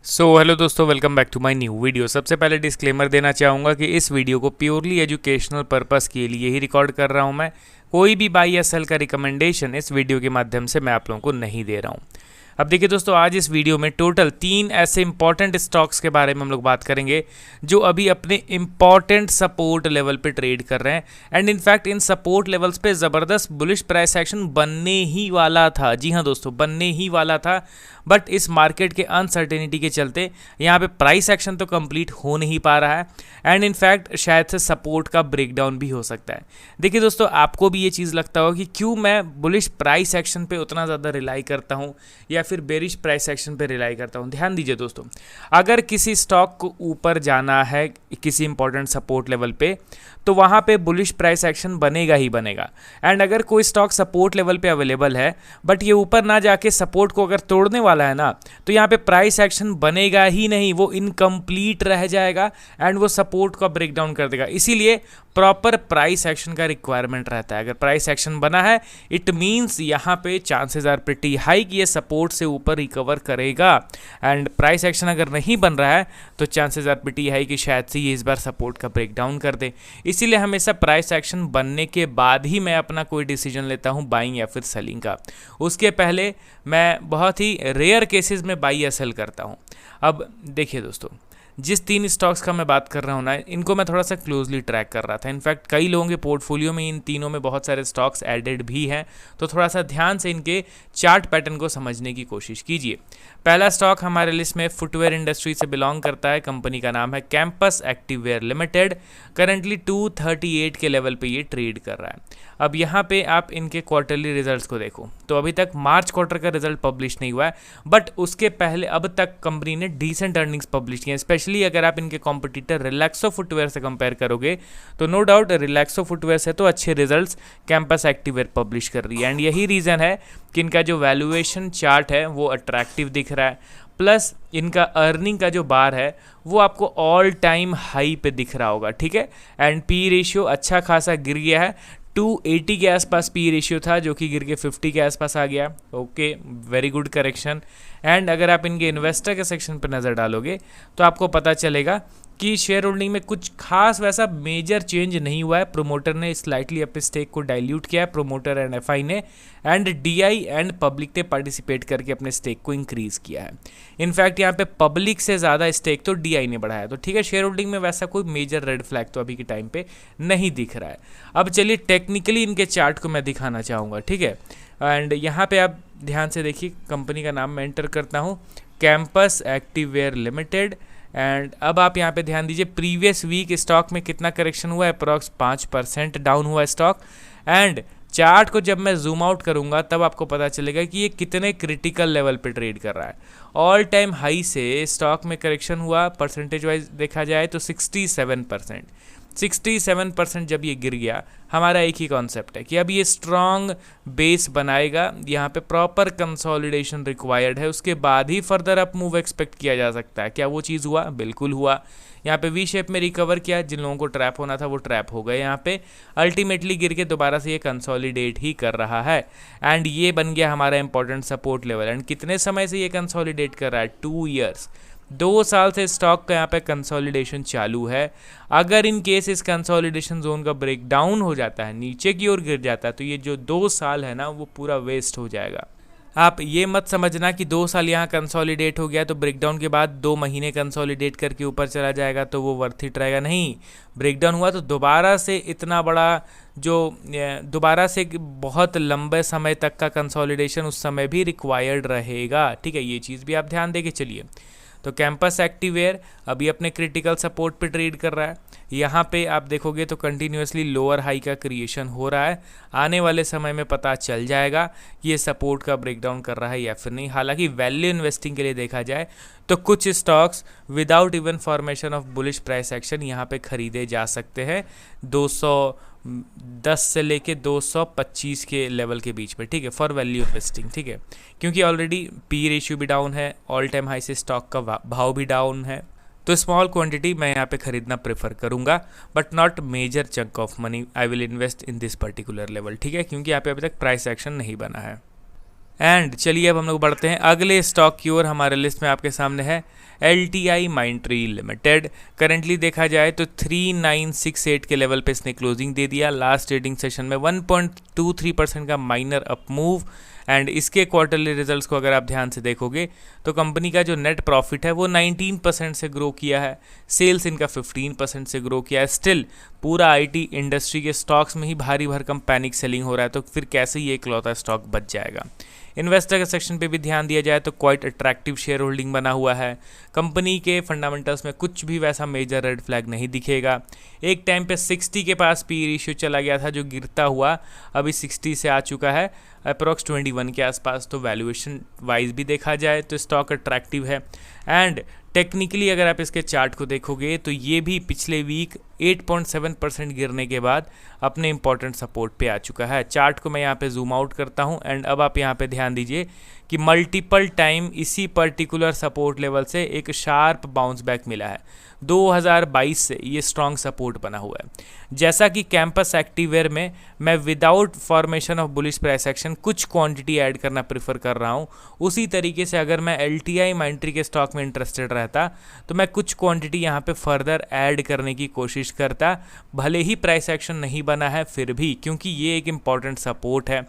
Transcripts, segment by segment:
Hello दोस्तों, welcome back to my new video. सबसे पहले डिस्क्लेमर देना चाहूँगा कि इस वीडियो को प्योरली एजुकेशनल पर्पस के लिए ही रिकॉर्ड कर रहा हूँ मैं। कोई भी बाई या सेल का रिकमेंडेशन इस वीडियो के माध्यम से मैं आप लोगों को नहीं दे रहा हूँ। अब देखिए दोस्तों, आज इस वीडियो में टोटल 3 ऐसे इंपॉर्टेंट स्टॉक्स के बारे में हम लोग बात करेंगे जो अभी अपने इंपॉर्टेंट सपोर्ट लेवल पे ट्रेड कर रहे हैं। And in fact in support levels पे ज़बरदस्त बुलिश प्राइस एक्शन बनने ही वाला था। जी हाँ दोस्तों, बनने ही वाला था। बट इस मार्केट के अनसर्टेनिटी के चलते यहाँ पे प्राइस एक्शन तो कंप्लीट हो नहीं पा रहा है। एंड इनफैक्ट शायद से सपोर्ट का ब्रेकडाउन भी हो सकता है। देखिए दोस्तों, आपको भी ये चीज़ लगता होगा कि क्यों मैं बुलिश प्राइस एक्शन पे उतना ज़्यादा रिलाई करता हूँ या फिर बेरिश प्राइस एक्शन पे रिलाई करता हूँ। ध्यान दीजिए दोस्तों, अगर किसी स्टॉक को ऊपर जाना है किसी इंपॉर्टेंट सपोर्ट लेवल पे तो वहाँ पे बुलिश प्राइस एक्शन बनेगा ही बनेगा। एंड अगर कोई स्टॉक सपोर्ट लेवल पे अवेलेबल है बट ये ऊपर ना जाके सपोर्ट को अगर तोड़ने वाला है ना, तो यहाँ पे प्राइस एक्शन बनेगा ही नहीं, वो इनकम्प्लीट रह जाएगा एंड वो सपोर्ट का ब्रेकडाउन कर देगा। इसीलिए प्रॉपर प्राइस एक्शन का रिक्वायरमेंट रहता है। अगर प्राइस एक्शन बना है इट मीन्स यहाँ पे चांसेस आर प्रिटी हाई कि ये सपोर्ट से ऊपर रिकवर करेगा। एंड प्राइस एक्शन अगर नहीं बन रहा है तो चांसेस आर प्रिटी हाई कि शायद से ये इस बार सपोर्ट का ब्रेकडाउन कर दे। इसीलिए हमेशा प्राइस एक्शन बनने के बाद ही मैं अपना कोई डिसीजन लेता हूँ बाइंग या फिर सेलिंग का। उसके पहले मैं बहुत ही रेयर केसेस में बाई या सेल करता हूँ। अब देखिए दोस्तों, जिस 3 स्टॉक्स का मैं बात कर रहा हूँ ना, इनको मैं थोड़ा सा क्लोजली ट्रैक कर रहा था। इनफैक्ट कई लोगों के पोर्टफोलियो में इन तीनों में बहुत सारे स्टॉक्स एडेड भी हैं, तो थोड़ा सा ध्यान से इनके चार्ट पैटर्न को समझने की कोशिश कीजिए। पहला स्टॉक हमारे लिस्ट में फुटवेयर इंडस्ट्री से बिलोंग करता है। कंपनी का नाम है कैंपस एक्टिववेयर लिमिटेड। करंटली 238 के लेवल पे ये ट्रेड कर रहा है। अब यहाँ पे आप इनके क्वार्टरली रिजल्ट्स को देखो तो अभी तक मार्च क्वार्टर का रिजल्ट पब्लिश नहीं हुआ है, बट उसके पहले अब तक कंपनी ने डिसेंट अर्निंग्स पब्लिश किए हैं। स्पेशली अगर आप इनके कॉम्पिटिटर रिलैक्सो फुटवेयर से कंपेयर करोगे तो नो डाउट रिलैक्सो फुटवेयर से तो अच्छे रिजल्ट्स कैंपस एक्टिववेयर पब्लिश कर रही है। एंड यही रीज़न है कि इनका जो वैल्यूएशन चार्ट है वो अट्रैक्टिव दिख रहा है, प्लस इनका अर्निंग का जो बार है वो आपको ऑल टाइम हाई पे दिख रहा होगा। ठीक है, एंड पी रेशियो अच्छा खासा गिर गया है। 280 के आसपास पी रेशियो था जो कि गिर के 50 के आसपास आ गया। Okay, very good correction. And अगर आप इनके इन्वेस्टर के सेक्शन पर नज़र डालोगे तो आपको पता चलेगा कि शेयर होल्डिंग में कुछ खास वैसा मेजर चेंज नहीं हुआ है। प्रोमोटर ने स्लाइटली अपने स्टेक को डाइल्यूट किया है, प्रोमोटर एंड एफआई ने, एंड डीआई एंड पब्लिक ने पार्टिसिपेट करके अपने स्टेक को इंक्रीज़ किया है। इनफैक्ट यहाँ पे पब्लिक से ज़्यादा स्टेक तो डीआई ने बढ़ाया। तो ठीक है, शेयर होल्डिंग में वैसा कोई मेजर रेड फ्लैग तो अभी के टाइम पे नहीं दिख रहा है। अब चलिए टेक्निकली इनके चार्ट को मैं दिखाना चाहूँगा। ठीक है, एंड यहाँ पे आप ध्यान से देखिए, कंपनी का नाम मैं एंटर करता हूँ, कैंपस एक्टिववेयर लिमिटेड। एंड अब आप यहाँ पे ध्यान दीजिए, प्रीवियस वीक स्टॉक में कितना करेक्शन हुआ है, अप्रॉक्स 5% डाउन हुआ स्टॉक। एंड चार्ट को जब मैं जूम आउट करूँगा तब आपको पता चलेगा कि ये कितने क्रिटिकल लेवल पे ट्रेड कर रहा है। ऑल टाइम हाई से स्टॉक में करेक्शन हुआ, परसेंटेज वाइज देखा जाए तो 67%। 67% जब ये गिर गया, हमारा एक ही कॉन्सेप्ट है कि अब ये स्ट्रॉन्ग बेस बनाएगा। यहाँ पे प्रॉपर कंसोलिडेशन रिक्वायर्ड है, उसके बाद ही फर्दर अप मूव एक्सपेक्ट किया जा सकता है। क्या वो चीज़ हुआ? बिल्कुल हुआ। यहाँ पे वी शेप में रिकवर किया, जिन लोगों को ट्रैप होना था वो ट्रैप हो गए। यहाँ पे अल्टीमेटली गिर के दोबारा से ये कंसोलिडेट ही कर रहा है। एंड ये बन गया हमारा इंपॉर्टेंट सपोर्ट लेवल। एंड कितने समय से ये कंसोलिडेट कर रहा है? 2 ईयर्स, 2 साल से स्टॉक का यहाँ पे कंसोलिडेशन चालू है। अगर इन केस इस कंसोलिडेशन जोन का ब्रेक डाउन हो जाता है, नीचे की ओर गिर जाता है, तो ये जो 2 साल है ना वो पूरा वेस्ट हो जाएगा। आप ये मत समझना कि 2 साल यहाँ कंसोलिडेट हो गया तो ब्रेकडाउन के बाद 2 महीने कंसोलिडेट करके ऊपर चला जाएगा तो वो वर्थ इट रहेगा। नहीं, ब्रेकडाउन हुआ तो दोबारा से इतना बड़ा जो दोबारा से बहुत लंबे समय तक का कंसोलिडेशन उस समय भी रिक्वायर्ड रहेगा। ठीक है, ये चीज़ भी आप ध्यान दे के चलिए। तो कैंपस एक्टिववेयर अभी अपने क्रिटिकल सपोर्ट पे ट्रेड कर रहा है। यहाँ पे आप देखोगे तो कंटिन्यूसली लोअर हाई का क्रिएशन हो रहा है। आने वाले समय में पता चल जाएगा कि ये सपोर्ट का ब्रेकडाउन कर रहा है या फिर नहीं। हालांकि वैल्यू इन्वेस्टिंग के लिए देखा जाए तो कुछ stocks without even formation of bullish price action यहाँ पे खरीदे जा सकते हैं 210 से लेके 225 के लेवल के बीच में। ठीक है, फॉर वैल्यू इन्वेस्टिंग। ठीक है, क्योंकि ऑलरेडी पी रेशियो भी डाउन है, ऑल टाइम हाई से स्टॉक का भाव भी डाउन है, तो स्मॉल क्वांटिटी मैं यहाँ पे खरीदना प्रेफर करूँगा, but not major chunk of money I will invest in this particular level. ठीक है, क्योंकि यहाँ पे अभी तक प्राइस एक्शन नहीं बना है। एंड चलिए अब हम लोग बढ़ते हैं अगले स्टॉक की ओर। हमारे लिस्ट में आपके सामने है LTI माइंट्री लिमिटेड। करेंटली देखा जाए तो 3968 के लेवल पे इसने क्लोजिंग दे दिया। लास्ट ट्रेडिंग सेशन में 1.23% का माइनर अप मूव। एंड इसके क्वार्टरली रिजल्ट्स को अगर आप ध्यान से देखोगे तो कंपनी का जो नेट प्रॉफिट है वो 19% से ग्रो किया है, सेल्स इनका 15% से ग्रो किया है। स्टिल पूरा IT इंडस्ट्री के स्टॉक्स में ही भारी भरकम पैनिक सेलिंग हो रहा है, तो फिर कैसे ये इकलौता स्टॉक बच जाएगा। इन्वेस्टर के सेक्शन पे भी ध्यान दिया जाए तो क्वाइट अट्रैक्टिव शेयर होल्डिंग बना हुआ है। कंपनी के फंडामेंटल्स में कुछ भी वैसा मेजर रेड फ्लैग नहीं दिखेगा। एक टाइम पे 60 के पास पी रेशियो चला गया था जो गिरता हुआ अभी 60 से आ चुका है अप्रोक्स 21 के आसपास। तो वैल्यूएशन वाइज भी देखा जाए तो स्टॉक अट्रैक्टिव है। एंड टेक्निकली अगर आप इसके चार्ट को देखोगे तो ये भी पिछले वीक 8.7% गिरने के बाद अपने इंपॉर्टेंट सपोर्ट पे आ चुका है। चार्ट को मैं यहाँ पे जूम आउट करता हूँ एंड अब आप यहाँ पे ध्यान दीजिए कि मल्टीपल टाइम इसी पर्टिकुलर सपोर्ट लेवल से एक शार्प बाउंस बैक मिला है। 2022 से ये स्ट्रॉन्ग सपोर्ट बना हुआ है। जैसा कि कैंपस एक्टिववेयर में मैं without formation of bullish price action कुछ क्वांटिटी ऐड करना प्रेफर कर रहा हूँ, उसी तरीके से अगर मैं LTI माइंट्री के स्टॉक में इंटरेस्टेड रहता तो मैं कुछ क्वांटिटी यहाँ पे फर्दर ऐड करने की कोशिश करता। भले ही प्राइस एक्शन नहीं बना है फिर भी, क्योंकि ये एक इम्पॉर्टेंट सपोर्ट है।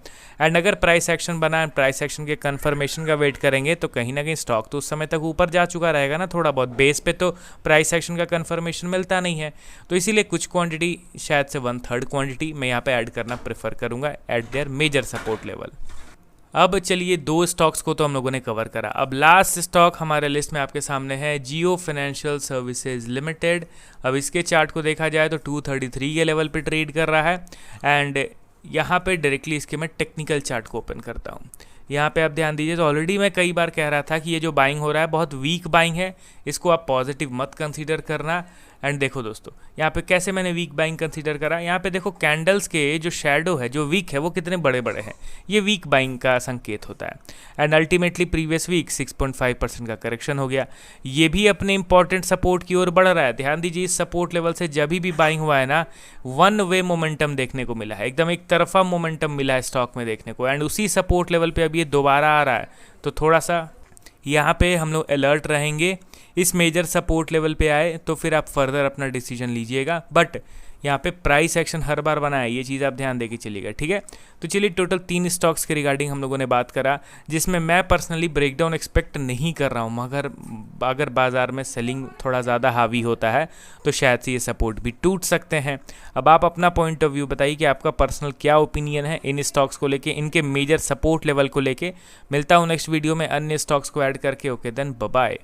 एंड अगर प्राइस एक्शन बना है, प्राइस एक्शन के कन्फर्मेशन का वेट करेंगे तो कहीं ना कहीं स्टॉक तो उस समय तक ऊपर जा चुका रहेगा ना। थोड़ा बहुत बेस पे तो प्राइस एक्शन का कन्फर्मेशन मिलता नहीं है, तो इसीलिए कुछ क्वांटिटी, शायद से 1/3 क्वांटिटी मैं यहाँ पे ऐड करना प्रेफर करूँगा at there major support level. अब चलिए 2 स्टॉक्स को तो हम लोगों ने कवर करा। अब लास्ट स्टॉक हमारे लिस्ट में आपके सामने है जियो फाइनेंशियल सर्विसेज लिमिटेड। अब इसके चार्ट को देखा जाए तो 233 के लेवल पे ट्रेड कर रहा है। एंड यहाँ पे डायरेक्टली इसके मैं टेक्निकल चार्ट को ओपन करता हूँ। यहाँ पे आप ध्यान दीजिए तो ऑलरेडी मैं कई बार कह रहा था कि ये जो बाइंग हो रहा है बहुत वीक बाइंग है, इसको आप पॉजिटिव मत कंसीडर करना। एंड देखो दोस्तों यहाँ पे कैसे मैंने वीक बाइंग कंसीडर करा। यहाँ पे देखो कैंडल्स के जो शेडो है, जो वीक है, वो कितने बड़े बड़े हैं, ये वीक बाइंग का संकेत होता है। एंड अल्टीमेटली प्रीवियस वीक 6.5% का करेक्शन हो गया, ये भी अपने इंपॉर्टेंट सपोर्ट की ओर बढ़ रहा है। ध्यान दीजिए इस सपोर्ट लेवल से जब भी बाइंग हुआ है ना, वन वे मोमेंटम देखने को मिला है, एकदम एक तरफा मोमेंटम मिला है स्टॉक में देखने को। एंड उसी सपोर्ट लेवल पे अब ये दोबारा आ रहा है, तो थोड़ा सा यहाँ पे हम लोग अलर्ट रहेंगे। इस मेजर सपोर्ट लेवल पे आए तो फिर आप फर्दर अपना डिसीजन लीजिएगा। बट यहाँ पे प्राइस एक्शन हर बार बना है, ये चीज़ आप ध्यान देके चलिएगा, ठीक है। तो चलिए टोटल 3 स्टॉक्स के रिगार्डिंग हम लोगों ने बात करा, जिसमें मैं पर्सनली ब्रेकडाउन एक्सपेक्ट नहीं कर रहा हूँ, मगर अगर बाज़ार में सेलिंग थोड़ा ज़्यादा हावी होता है तो शायद से ये सपोर्ट भी टूट सकते हैं। अब आप अपना पॉइंट ऑफ व्यू बताइए कि आपका पर्सनल क्या ओपिनियन है इन स्टॉक्स को लेके, इनके मेजर सपोर्ट लेवल को लेके। मिलता हूँ नेक्स्ट वीडियो में अन्य स्टॉक्स को ऐड करके। Okay then, bye bye.